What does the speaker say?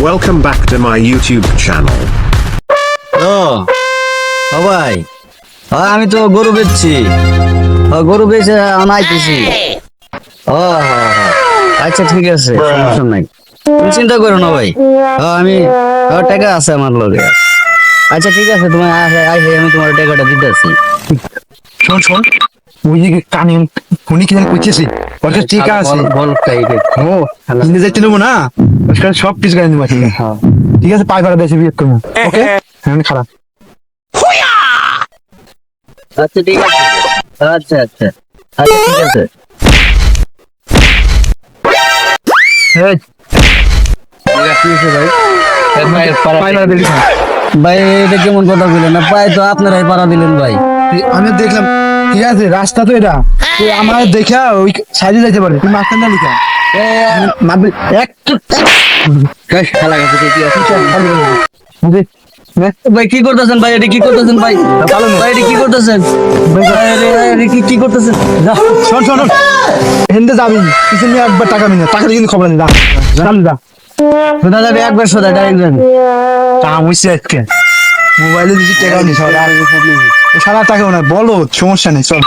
Welcome back to my YouTube channel. ও ভাই, আমি তো গরু বেচছি। গরু বেচে আনাইতেছি। আচ্ছা ঠিক আছে, সমস্যা নাই, তুমি চিন্তা করো না ভাই। আমি টাকা আছে আমার লগে। আচ্ছা ঠিক আছে, তোমার আইসে আমি তোমার টাকাটা দিতেছি। শোন শোন, ওই যে কানে উনি কি জানি কইতেছি, ওর কাছে টিকা আছে। বল টাইকে ও হিন্দি যাইতে নেবো না, ওর কাছে সব কিছু গাড়ি নেবো। ঠিক আছে, পাই ভাড়া দেশে বিয়ে করবো। ওকে, হ্যাঁ খারাপ। আচ্ছা ঠিক আছে, আচ্ছা আচ্ছা আচ্ছা ঠিক আছে। ভাই এটা কেমন কথা বললেন না? পাই তো আপনারাই পাড়া দিলেন ভাই। আমি দেখলাম, ঠিক আছে রাস্তা তো এটা, তুই আমার দেখা ওই সাইডে যাইতে পারে, তুই মাঝখান না লিখা ভাই কি করতেছেন ভাই? এটা কি করতেছেন ভাই? ভাই এটা কি করতেছেন? কি করতেছেন? শোন শোন, হেন্দে যাবি কিছু নিয়ে একবার টাকা নিয়ে টাকা দিয়ে কিন্তু খবর নেই। যা সোজা যাবে একবার, সোজা ডাইরেক্ট যাবে। টাকা মুছছে আজকে, মোবাইলে দিচ্ছি টাকাও নি, সারা টাকাও না, বলো সমস্যা নেই, চল।